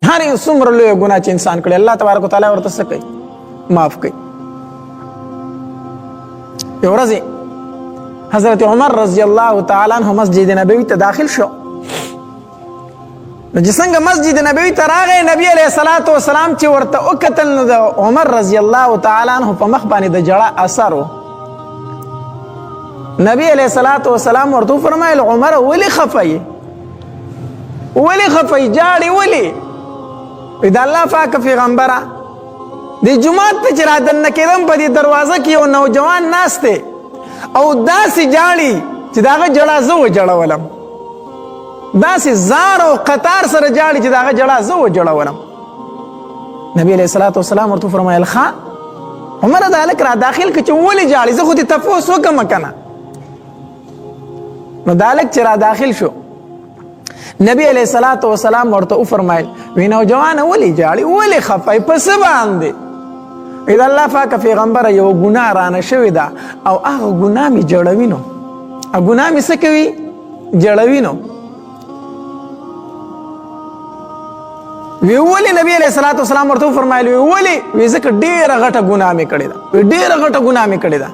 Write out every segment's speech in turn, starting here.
هر یو څومره لویه ګناه چې انسان کړي الله تبارک وتعالی ورته څه کوي؟ معاف کوي. یو ورځ حضرت عمر رضی الله تعالی عنہ مسجد نبوي ته داخل شو. نو چې څنګه مسجد نبوي ته راغی نبی علیه الصلاة والسلام چې ورته وکتل نو د عمر رضی الله تعالی عنہ په مخ باندې د جړه اثر و. نبی علیه الصلاة والسلام ورته فرمایل عمر ولې خفه یې؟ ولې خفه یې؟ جاړې ولې؟ د الله پاک پیغمبره د جومات ته چې رادننه کېدم په دې دروازه کې یو نوجوان ناست دی او داسې جاړي چې د هغه جړه زه وجړولم، داسې زار او قطار سره جاړي چې د هغه جړه زه وجړولم. نبی علیه الصلاة والسلام ورته فرمایل ښه عمره دا هلک را داخل کړه چې ولې جاړي، زه خو دې تپوس وکړم که نه. نو دا هلک چې را داخل شو نبی علیه الصلاة والسلام ورته وفرمایل وی نوجوانه ولې جاړي، ولې خفه یې، په څه باندې؟ د الله پاک پیغمبره یو ګناه رانه شوې ده او هغه ګناه مې جړوي نو، ګناه مې څه کوي؟ جړوي نو. وی ولې نبی علیه الصلاة والسلام ورته وفرمایل وی ولې؟ وی ځکه ډېره غټه ګناه مې کړې ده، ډېره غټه ګناه مې کړې ده.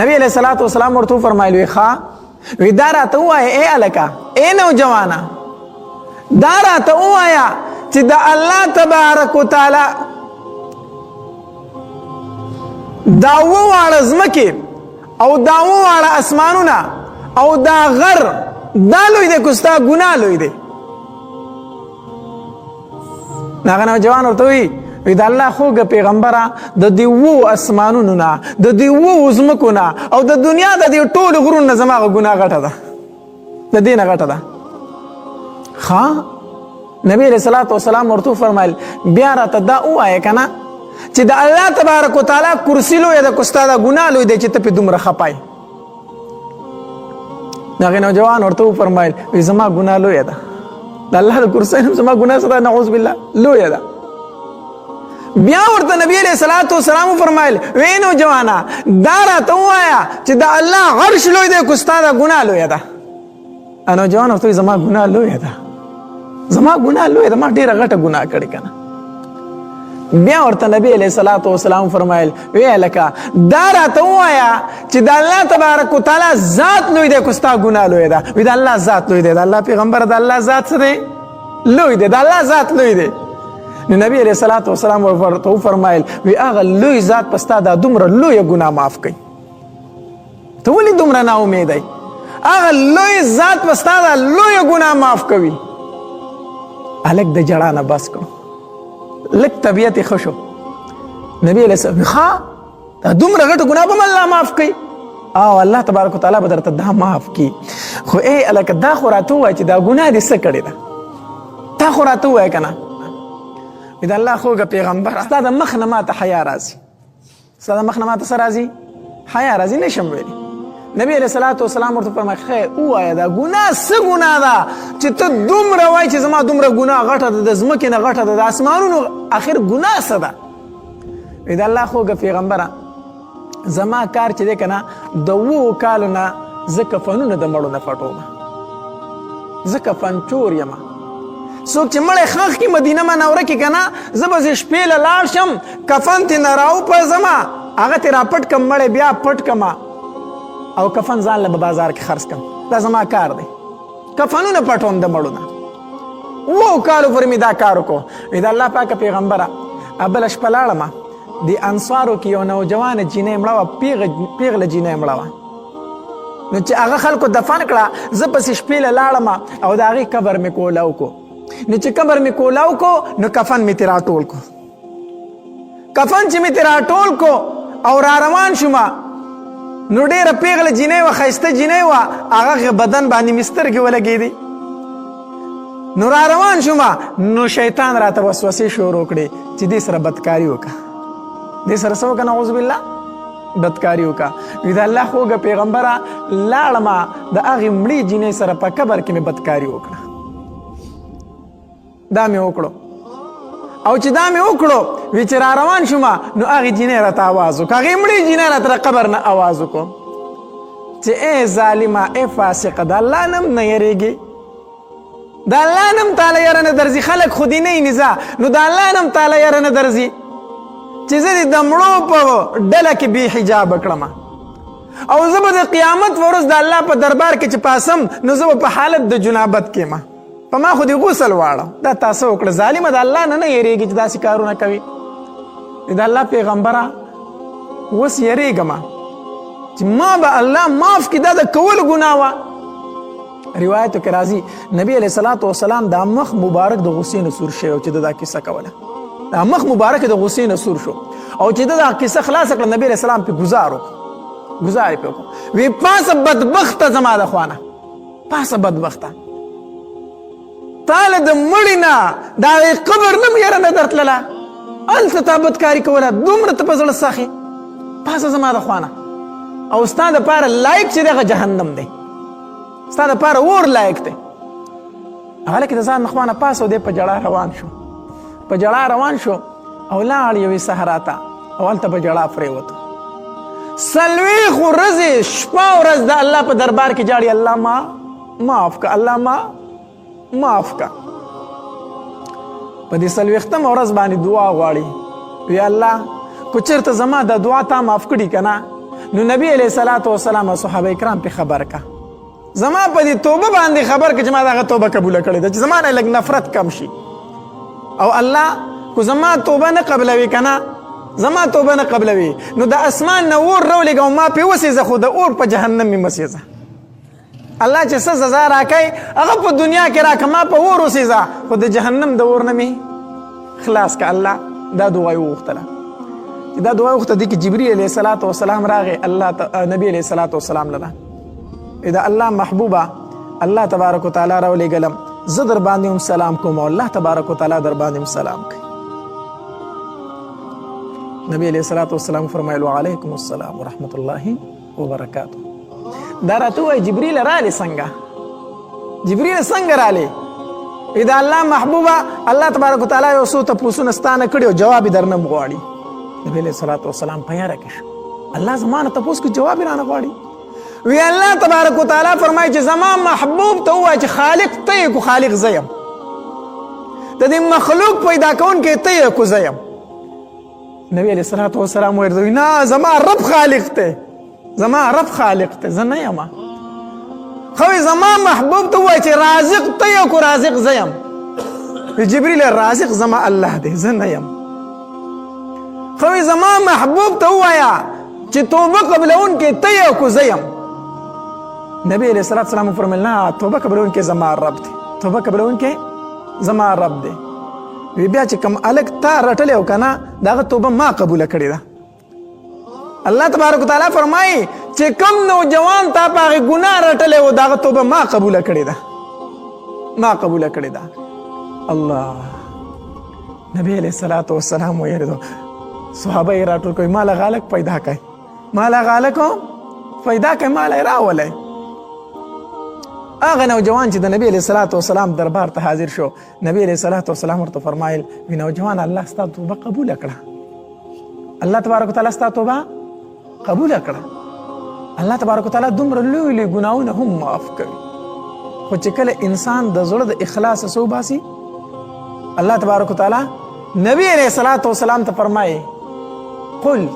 نبی علیه الصلاة والسلام ورته وفرمایل وی ښه وی دا راته ووایه ای هلکه ای نوجوانه دا راته ووایه چې د الله تبارک وتعالی دا وواړه ځمکې او دا وواړه اسمانونه او دا غر دا لوی دی که ستا ګناه لوی دی؟ هغه نوجوان ورته وی د الله خوږه پیغمبره د دې اوو اسمانونو نه د دې اوو ځمکو نه او د دنیا د دې ټولو غرونو نه زما هغه ګناه غټه ده، د دې نه غټه ده. ښه نبی علیه الصلاة والسلام ورته وفرمایل بیا راته دا ووایه که نه چې د الله تبارک وتعالی کرسي لویه ده که ستا دا ګناه لوی دی چې ته پې دومره خفه یې؟ هغې نوجوان ورته وفرمایل وی زما ګناه لویه ده، د الله د کرسۍ نه زما ګناه څه ده؟ نعوذ بالله لویه ده. بیا ورته نبی علیه الصلاة والسلام وفرمایل وی نوجوانه دا راته ووایه چې د الله عرش لوی دی که ستا دا ګناه لویه ده؟ نوجوان ورته وی زما ګناه لویه ده، زما ګناه لویه ده، ما ډېره غټه ګناه کړې که نه. بیا ورته نبی علیه الصلاة والسلام فرمایل وی هلکه دا راته ووایه چې د الله تبارک وتعالی ذات لوی دی که ستا ګناه لویه ده؟ وی د الله ذات لوی دی. د الله پیغمبره د الله ذات څه دی؟ لوی دی، د الله ذات لوی دی. نو نبی علیه الصلاة والسلام ورته وفرمایل وی هغه لوی ذات په ستا دا دومره لویه ګناه معاف کوي، ته ولې دومره ناامیده یې؟ هغه لوی ذات په ستا دا لویه ګناه معاف کوي. هلک د جړا نه بس کړو، لږ طبیعت یې ښه شو. نبی علیه السلام ښه دا دومره غټه ګناه به م الله معاف کوي؟ او الله تبارک وتعالی به درته دا معاف کړي. خو ای هلکه دا خو راته ووایه چې دا ګناه دې څه کړې ده؟ تا خو راته ووایه که نه؟ د الله خوږه پیغمبره ستا د مخ نه ماته حیا راځي، ستا د مخ نه ماته څه راځي؟ حیا راځي، نشم ویلی. نبی علیه الصلاة والسلام ورته فرمایل خیر ووایه دا ګناه څه ګناه ده چې ته دومره وایې چې زما دومره ګناه غټه ده، د ځمکې نه غټه ده، د اسمانونو اخر ګناه څه ده؟ وی د الله خوږه پیغمبره زما کار چې دی که نه د 7 کالو نه زه کفنونه د مړو نه پټوم، زه کفنچور یم. څوک چې مړی ښخ کړي مدینه منوره کې که نه زه به زه شپې له لاړ شم کفن ترې نه راوپرځمه هغه ترې راپټ کړم مړی بیا پټ کړمه او کفن ځان له به بازار کې خرڅ کړم. دا زما کار دی، کفنونه پټوم د مړو نه. 7 کالو پورې مې دا کار وکړو. وی د الله پاکه پیغمبره بله شپه لاړمه د انصارو کې یو نوجوانه جینۍ مړه وه، پیغله جینۍ مړه وه. نو چې هغه خلکو دفن کړه زه پسې شپې له لاړمه او د هغې قبر مې کولاو کو. نو چې قبر مې کولاو کو نو کفن مې ترې راټول کو. کفن چې مې ترې راټول کو او را روان شومه نو ډېره پیغله جینۍ وه، ښایسته جینۍ وه، هغه بدن باندې مې سترګې ولګېدې. نو را روان شومه نو شیطان راته وسوسې شروع کړې چې دې سره بدکاري وکړه، دې سره څه وکړه؟ نعوذ بالله بدکاري وکړه. وی د الله خوږه پیغمبره لاړمه د هغې مړې جینۍ سره په قبر کې مې بدکاري وکړه. دا مې وکړو او چې دا مې وکړو وی چې را روان شومه نو هغې جینۍ راته اواز وکړه، هغې مړې جینۍ راته د قبر نه اواز وکړو چې ای ظالمه ای فاسقه د الله نه هم نه یېرېږې، د الله نم تعالی یاره نه درځي. خلک خودي نه نزا نو د الله نم تعالی یاره نه درځي چې زه د مړو په ډله کې بې حجابه کړم او زه به د قیامت په ورځ د الله په دربار کې چې پاسم نو زه به په حالت د جنابت کې ما په ما خو دې غسل واړم. دا تاسو وکړه. ظالمه د الله نه یېرېږي چې داسې کارونه کوي. د الله پیغمبره اوس یېرېږم چې ما به الله معاف کړي. دا د کولو ګناه وه. روایتو کې راځي نبی علیه الصلاة والسلام دا مخ مبارک د غصې نه سور شوی او چې دا کیسه کوله. دا مخ مبارک د غصې نه سور شو او چې دا کیسه خلاصه کړه نبی علیه السلام پې ګزار وکړو. ګزار یې پې وکړو. وی پاسه بدبخته زما د خوانه پاسه بدبخته تاله د مړي نه د هغې قبر نه م یره نه درتلله هلته تا بدکاري کوله دومره ته په زړه ساخې پاسه زما د خوانه او ستا دپاره لایق چې دغه جهنم دی ستا دپاره اور لایق دی. هغه لکه د ځان نه خوانه پاس او دی په جړا روان شو په جړا روان شو او لاړ یوې صحرا ته او هلته په جړا پرېوتو. 40 ورځې شپه ورځ د الله په دربار کې جاړي الله ما معاف که الله ما معاف که. په دې 40 ورځ باندې دعا غواړي وی الله کو چېرته زما د دعا تا معاف کړي که نه نو نبی علیه الصلاة والسلام او صحابه کرام پې خبر که زما په دې توبه باندې خبر که چې ما دغه توبه قبوله کړې ده چې زما نه لږ نفرت کم شي او الله کو زما توبه نه قبلوي که نه زما توبه نه قبلوي نو د اسمان نه اور راولېږه او ما پې وسېځه خو د اور په جهنم مې مسېځه. الله چې څه سزا راکوي هغه په دنیا کې راکړه ما په اور وسېځه خو د جهنم د اور نه مې خلاص که. الله دا دعا یې وغوښتله چې دا دعا یې وغوښته دې کې جبریل علیه الصلاة والسلام راغی الله نبی علیه الصلاة والسلام لره دا الله محبوبه الله تبارک وتعالی راولېږلم زه در باندې هم سلام کوم او الله تبارک وتعالی در باندې هم سلام کوي. نبی علیه الصلاة والسلام فرمایل وعلیکم السلام ورحمة الله وبرکاته. دا راته وایي جبریل رالی څنګه جبریل څنګه رالی دا الله محبوبه الله تبارک وتعالی یو څو تپوسونه ستا نه کړي او جواب یې درنه غواړي. نبی علیه الصلاة والسلام په یاره کې شو الله زما نه تپوس کړي جواب یې رانه غواړي. وی الله تبارک وتعالی فرمایي چې زما محبوب ته ووایه چې خالق ته یې کو خالق زه یم د دې مخلوق پیدا کوونکی ته یې کو زه یم. نبی علیه الصلاة والسلام ورته وی نه زما رب خالق ته زما رب خالق ته زه نه یم. خو زما محبوب ته ووایه چې رازق ته یې کو رازق زه یم. جبریل رازق زما الله دی زه نه یم. خو زما محبوب ته ووایه چې توبه قبلونکی ته یې کو زه یم. نبی علیه الصلاة والسلام فرمیل نه توبه قبلونکی زما رب دی توبه قبلونکی زما رب دی. وی بیا چې کوم الګ تا رټلی او که نه د هغه توبه ما قبوله کړې ده. الله تبارک وتعالی فرمایي چې کوم نوجوان تا په هغې ګناه رټلی و د هغه توبه ما قبوله کړې ده ما قبوله کړې ده. الله نبی علیه الصلاة والسلام ویل صحابه یې راټول کوي ما له غالک پیدا کوي ما له غالکو پیدا کوي ما له یې راولی. هغه نوجوان چې د نبی علیه الصلاة والسلام دربار ته حاضر شو نبی علیه الصلاة والسلام ورته فرمایل وی نوجوان الله ستا توبه قبوله کړه الله تبارک وتعالی ستا توبه قبوله کړه. الله تبارک وتعالی دومره لوی لوی ګناهونه هم معاف کوي خو چې کله انسان د زړه د اخلاص څه وباسي الله تبارک وتعالی نبی علیه الصلاة والسلام ته فرمایي قل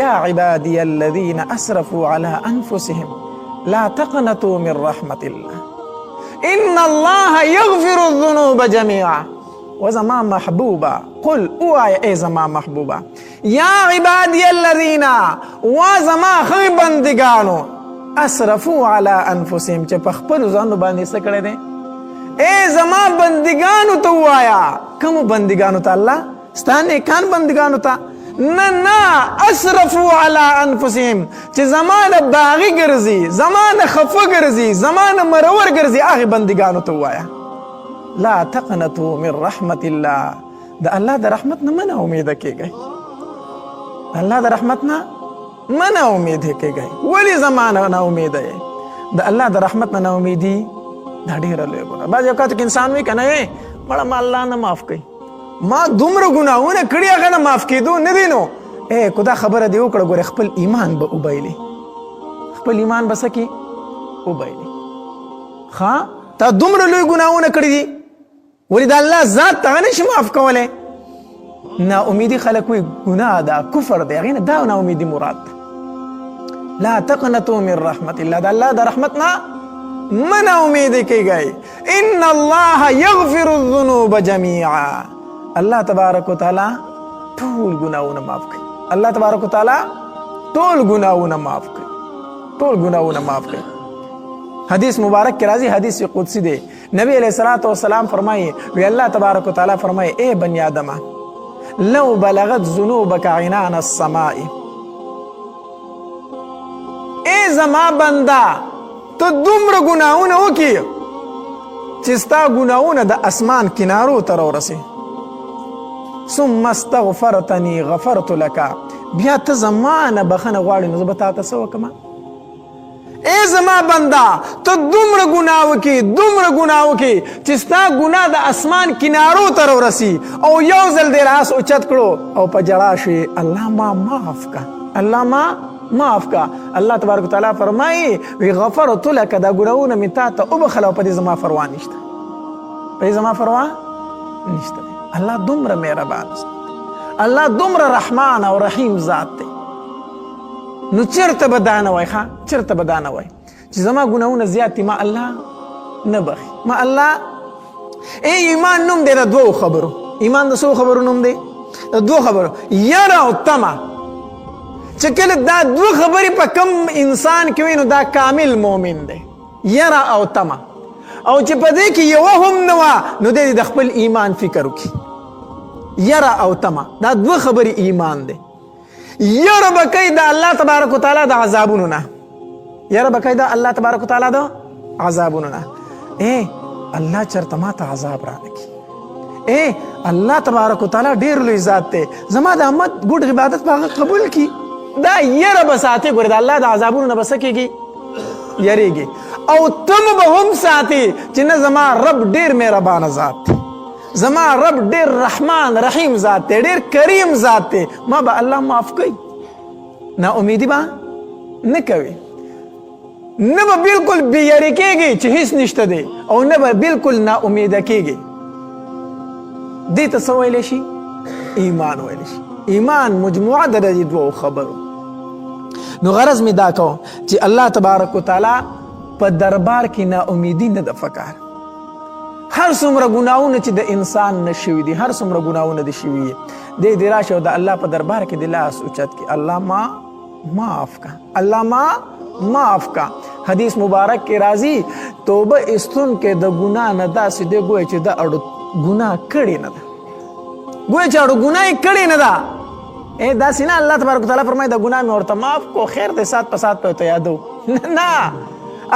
یا عبادی الذین اسرفوا علی انفسهم لا تقنطوا من رحمة الله إن الله يغفر الذنوب جميعا. وزما محبوبا قل اوائے اے زما محبوبا یا عبادی الذین وزما خی بندگانو اسرفوا على انفسهم چې په خپلو ځانو باندې څه کړی دی اے زما بندگانو ته ووایه. کومو بندگانو ته الله ستا نیکان بندگانو ته نه نه اسرفوا على انفسهم چې زمانه باغی ګرځي زمانه خفه ګرځي زمانه مرور ګرځي هغه بندگانو ته وایا لا تقنطوا من رحمت الله د الله د رحمت نه منه امید کیږي الله د رحمت نه منه امید کیږي ولی زمانه نه امید ہے د الله د رحمت نه امیدي دا ډیره لوی ګناه. بعض اوقات کې انسان وی کنه مړه ما الله نه معاف کوي ما دومره ګناهونه کړي هغه نه معاف کېدو نه دي نو کو دا خبره دې وکړه ګوره خپل ایمان به وبایلې خپل ایمان به څه کې وبایلې ښه تا دومره لوی ګناهونه کړي دي ولې د الله ذات ته نشي معاف کولی نا امیدي خلک وایي ګناه ده کفر دی هغې نه دا نا امیدي مراد ده لا تقنطوا من رحمت الله د الله د رحمت نه مه نا امیدي کیږئ ان الله یغفر الذنوب جمیعا الله تبارک وتعالی ټول ګناهونه معاف کوي الله تبارک وتعالی ټول ګناهونه معاف کوي ټول ګناهونه معاف کوي حدیث مبارک کې راځي حدیث قدسی دی نبی علیہ الصلوۃ والسلام فرمایي وی الله تبارک وتعالی فرمایي اے بنی آدم لو بلغت ذنوبك عنان السماء اے زما بندا تو دومره ګناهونه وکړي چې ستا ګناهونه د اسمان کنارو ته راورسي ثم استغفرتني غفرت لك بیا ته زما نه بخښنه غواړې نو زه به تا ته څه وکړم اے زما بندا ته دومره ګناه وکړي دومره ګناه وکړي چې ستا ګناه د اسمان کنارو ته راورسي او یو ځل دې لاس اوچت کړو او په ژړا شي الله ما معاف کا الله ما معاف کا الله تبارک وتعالی فرمایي وی غفرت لك دا ګناهونه مې تا ته وبخله او په دې زما پروا نشته په دې زما پروا نشته الله دومره مهربان الله دومره رحمان او رحیم ذات دی نو چرته به دا نه وای ښه چرته به دا نه وای چې زما ګناهونه زیات دي ما الله نه بخي ما الله ایمان نوم دی د دوو خبرو ایمان د څو خبرو نوم دی د دوو خبرو یره او تمه چې کله دا دوه خبرې په کم انسان کې وي نو دا کامل مؤمن دی یره او تمه او چې په دې کې یوه هم نه وه نو دی د خپل ایمان فکر وکړي یره او تمه دا دوه خبرې ایمان دی یره به کوي د الله تبارک وتعالی د عذابونو نه یره به کوي د الله تبارک وتعالی د عذابونو نه الله چرته ما ته عذاب رانه کړي الله تبارک وتعالی ډېر لوی ذات دی زما د امت ګډ عبادت په هغه قبول کړي دا یره به ساتي ګورې د الله د عذابونو نه به څه کېږي یریږي او تم به هم ساتي چې نه زما رب ډېر مهربانه ذات دی زما رب ډېر رحمان رحیم ذات دی ډېر کریم ذات دی ما به الله معاف کوي نا امیدي به نه کوي نه به بلکل بې یرې کېږي چې هیڅ نشته دی او نه به بلکل نا امیده کېږي دې ته څه ویلی شي ایمان ویلی شي ایمان مجموعه د دې دوو خبرو نو غرض مې دا کوم چې الله تبارک وتعالی په دربار کې نا امیدي نه ده پکار هر څومره ګناهونه چې د انسان نه شوي دي هر څومره ګناهونه دي شوي دی دې راشه او د الله په دربار کې د لاس اوچت کړي الله ما معاف کا الله ما معاف کا حدیث مبارک کې راځي توبه ایستونکی د ګناه نه داسې دی ګویا چې د اړو ګناه کړې نه ده ګویا چې اړو ګناه یې کړې نه ده داسې نه الله تبارک وتعالی فرمایي د ګناه مې ورته معاف کو خیر دی سات په سات په ورته یادو نه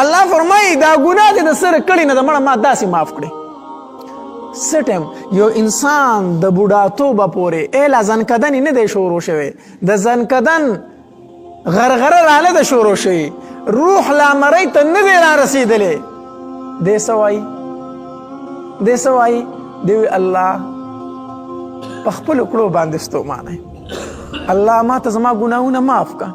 الله فرمایي دا ګناه دې د سره کړې نه ده مړه ما داسې معاف کړې څه ټایم یو انسان د بوډاتوبه پورې لا ځنکدن یې نه دی شروع شوی د ځنکدن غرغره راله ده شروع شوی روح لا مرۍ ته نه دی را رسېدلی دی څه وایي دی څه وایي دی وی الله په خپلو کړو باندې ستومانه الله ما ته زما ګناهونه معاف کا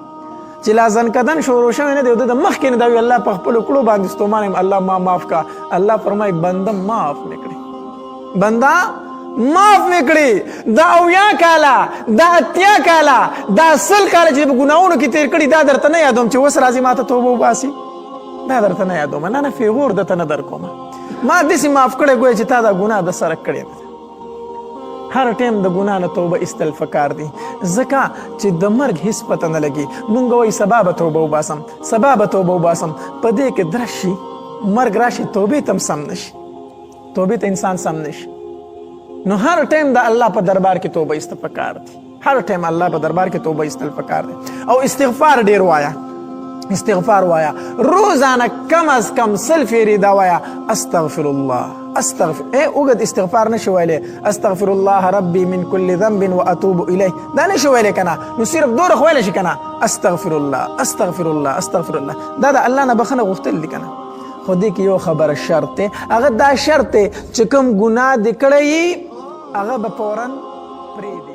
چې لا ځنکدن شروع شوی نه دی د مخکې نه دا وی الله په خپلو کړو باندې ستومانه یم الله ما معاف کا الله فرمایي بنده معاف مې کړي بنده معاف مې کړي دا 80 کاله دا 80 کاله دا 100 کاله چې په ګناهونو کې تیر کړي دا درته نه یادوم چې اوس راځي ما ته توبه وباسي دا درته نه یادوم نه فیغور درته نه در کوم ما داسې معاف کړی ګویا چې تا دا ګناه د سره کړې ده هر ټایم د ګناه نه توبه ایستل پکار دي ځکه چې د مرګ هیڅ پته نه لګي مونږ وایي سبا به توبه وباسم سبا به توبه وباسم په دې کې درس شي مرګ راشي توبې ته هم سم نشي توبې ته انسان سم نشي نو هر ټایم د الله په دربار کې توبه ایستل پکار دي هر ټایم الله په دربار کې توبه ایستل پکار دي او استغفار ډیر وایا استغفار وایا روزانه کم از کم 100 فیری دا وایا استغفر الله استغفر اوږد استغفار نشي ویلی استغفر الله ربي من كل ذنب واتوب الیه دا نشي ویلی کنه نو صرف دوره خو ویلی شي کنه استغفر الله استغفر الله استغفر الله دا د الله نه بخنه غوښتل دي کنه خو دې کې یو خبره شرط دی هغه دا شرط دی چې کوم ګناه دې کړی هغه به فوراً پرېږدي